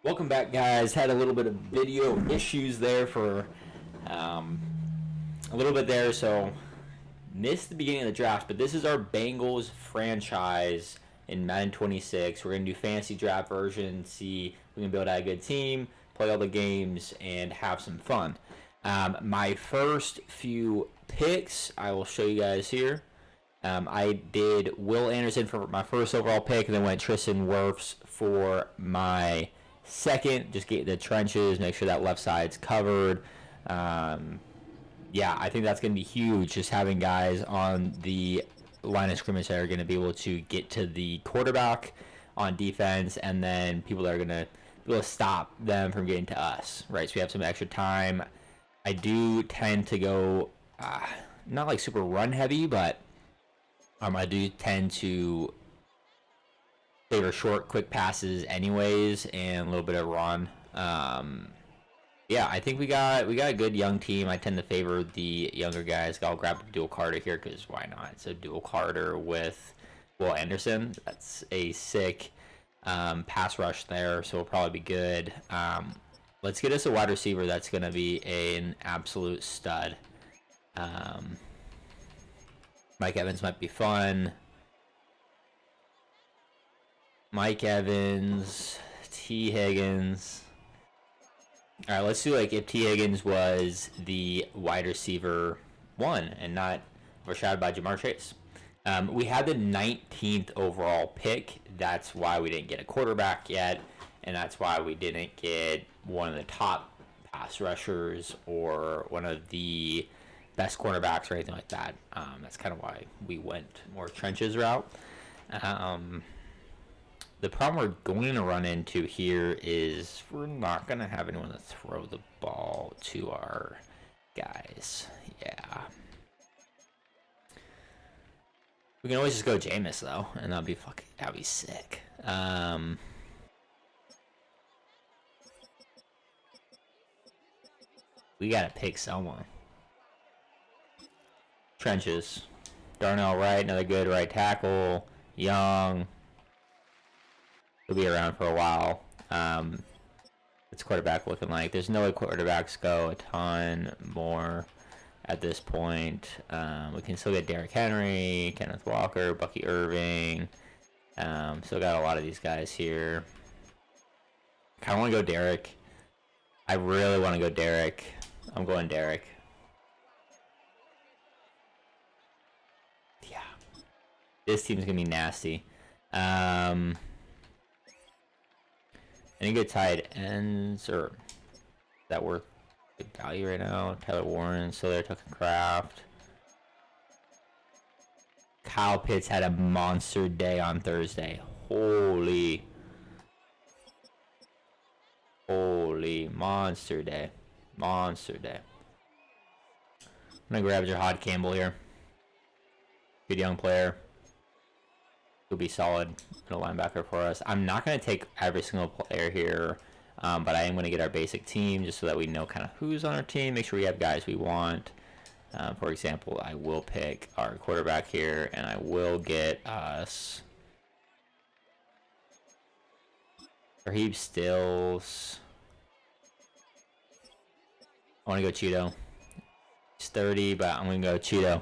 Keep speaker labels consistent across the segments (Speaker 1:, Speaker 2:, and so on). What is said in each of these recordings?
Speaker 1: Welcome back, guys. Had a little bit of video issues there for a little bit there, so missed the beginning of the draft. But this is our Bengals franchise in Madden 26. We're gonna do fantasy draft version, see if we can build out a good team, play all the games, and have some fun. My first few picks, I will show you guys here. I did Will Anderson for my first overall pick, and then went Tristan Wirfs for my second. Just get the trenches, make sure that left side's covered. Yeah, I think that's going to be huge, just having guys on the line of scrimmage that are going to be able to get to the quarterback on defense, and then people that are going to be able to stop them from getting to us, right? So we have some extra time. I do tend to go not like super run heavy, but I do tend to favor short, quick passes anyways, and a little bit of run. Yeah, I think we got a good young team. I tend to favor the younger guys. I'll grab a dual Carter here because why not? It's a dual Carter with Will Anderson. That's a sick pass rush there, so it'll probably be good. Let's get us a wide receiver that's going to be an absolute stud. Mike Evans might be fun. Mike Evans, T. Higgins. All right, let's do like if T. Higgins was the wide receiver one and not overshadowed by Jamar Chase. We had the 19th overall pick. That's why we didn't get a quarterback yet, and that's why we didn't get one of the top pass rushers or one of the best cornerbacks or anything like that. That's kind of why we went more trenches route. The problem we're going to run into here is we're not going to have anyone to throw the ball to our guys. Yeah. We can always just go Jameis though, and that'd be sick. We gotta pick someone. Trenches. Darnell Wright, another good right tackle. Young. He'll be around for a while. What's quarterback looking like? There's no way quarterbacks go a ton more at this point. We can still get Derrick Henry, Kenneth Walker, Bucky Irving. Still got a lot of these guys here. I kind of want to go Derrick. I really want to go Derrick. I'm going Derrick. Yeah. This team's going to be nasty. Any good tight ends, or is that worth good value right now? Tyler Warren, still there, Tucker Kraft. Kyle Pitts had a monster day on Thursday. Holy monster day. Monster day. I'm going to grab Jahad Campbell here. Good young player. He'll be solid in a linebacker for us. I'm not going to take every single player here, but I am going to get our basic team just so that we know kind of who's on our team. Make sure we have guys we want. For example, I will pick our quarterback here, and I will get us Raheem Stills. I want to go Cheeto. He's 30, but I'm going to go Cheeto.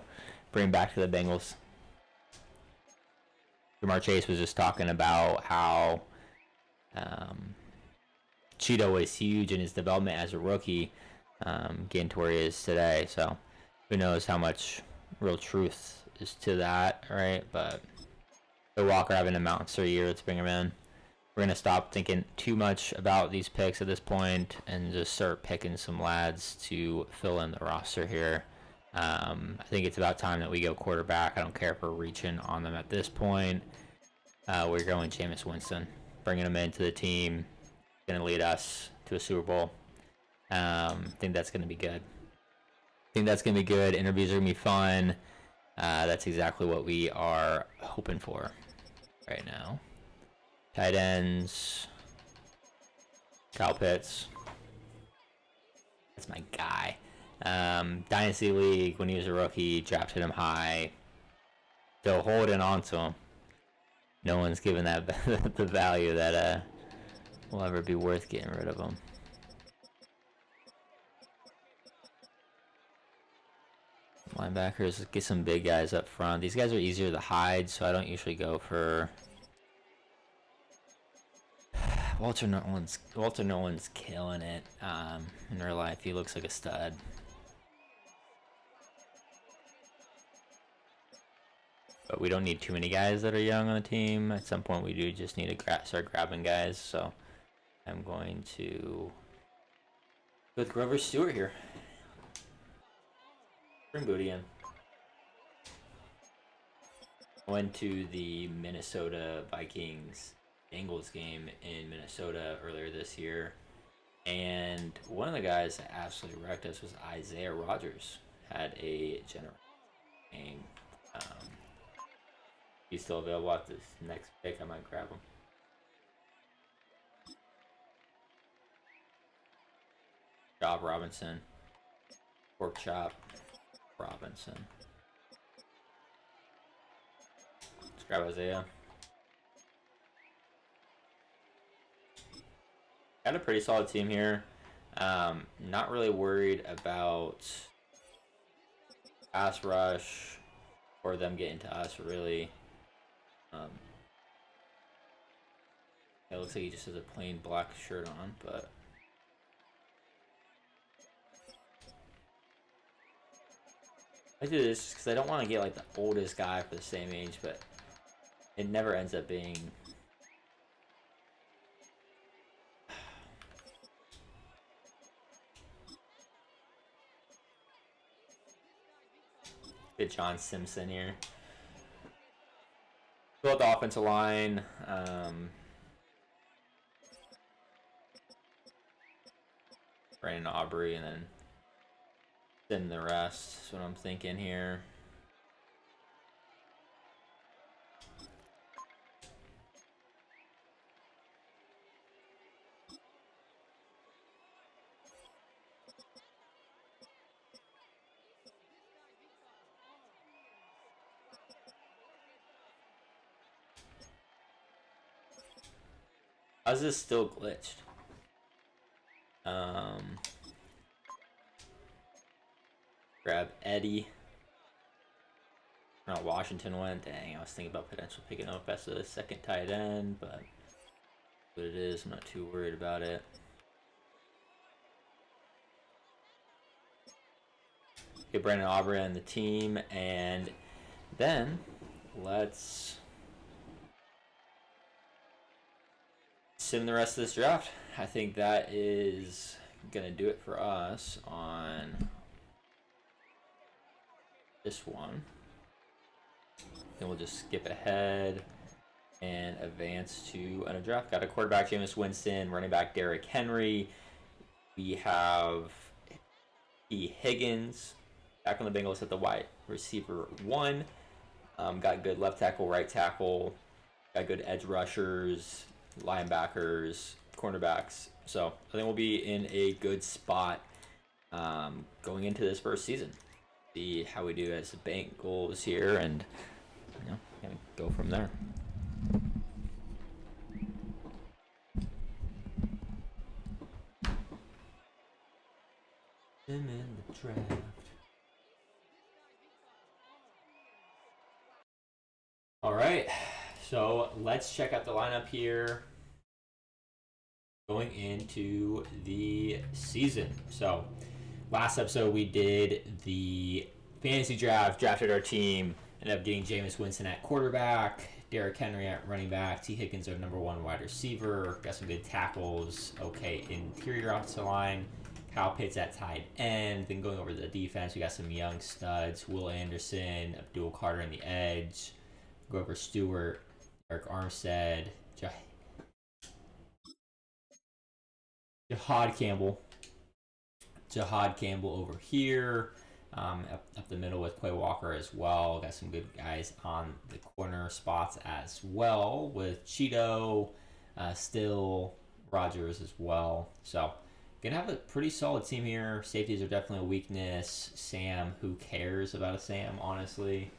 Speaker 1: Bring him back to the Bengals. Jamar Chase was just talking about how Cheeto was huge in his development as a rookie, getting to where he is today. So who knows how much real truth is to that, right? But Joe Walker having a monster year, let's bring him in. We're going to stop thinking too much about these picks at this point and just start picking some lads to fill in the roster here. I think it's about time that we go quarterback. I don't care if we're reaching on them at this point. We're going Jameis Winston, bringing him into the team. Going to lead us to a Super Bowl. I think that's going to be good. Interviews are going to be fun. That's exactly what we are hoping for right now. Tight ends. Kyle Pitts. That's my guy. Dynasty League, when he was a rookie, drafted him high. Still holding on to him. No one's given that the value that will ever be worth getting rid of them. Linebackers, get some big guys up front. These guys are easier to hide, so I don't usually go for Walter Nolan's killing it. In real life, he looks like a stud. But we don't need too many guys that are young on the team. At some point, we do just need to start grabbing guys. So I'm going to go with Grover Stewart here. Bring Booty in. Went to the Minnesota Vikings Bengals game in Minnesota earlier this year, and one of the guys that absolutely wrecked us was Isaiah Rodgers. Had a general game. He's still available at this next pick. I might grab him. Job Robinson. Pork chop. Robinson. Let's grab Isaiah. Got a pretty solid team here. Not really worried about pass rush or them getting to us, really. It looks like he just has a plain black shirt on, but I do this just because I don't want to get like the oldest guy for the same age, but it never ends up being get John Simpson here. Fill out the offensive line. Brandon Aubrey, and then send the rest. That's what I'm thinking here. How's this still glitched? Grab Eddie. No, Washington went. Dang, I was thinking about potentially picking up as a second tight end, but what it is, I'm not too worried about it. Get Brandon Aubrey on the team, and then let's sim the rest of this draft. I think that is gonna do it for us on this one. Then we'll just skip ahead and advance to a draft. Got a quarterback, Jameis Winston, running back Derrick Henry. We have Higgins back on the Bengals at the wide receiver 1. Got good left tackle, right tackle. Got good edge rushers, linebackers, cornerbacks. So I think we'll be in a good spot going into this first season. See how we do as the Bengals here, and go from there. Them in the draft. All right, so let's check out the lineup here going into the season. So last episode we did the fantasy draft, drafted our team, ended up getting Jameis Winston at quarterback, Derrick Henry at running back, T. Higgins our number 1 wide receiver, got some good tackles, okay interior offensive line, Kyle Pitts at tight end. Then going over the defense, we got some young studs, Will Anderson, Abdul Carter on the edge, Grover Stewart, Eric Armstead, Jahad Campbell over here. Up the middle with Quay Walker as well. Got some good guys on the corner spots as well with Cheeto, Still, Rogers as well. So gonna have a pretty solid team here. Safeties are definitely a weakness. Sam, who cares about a Sam, honestly?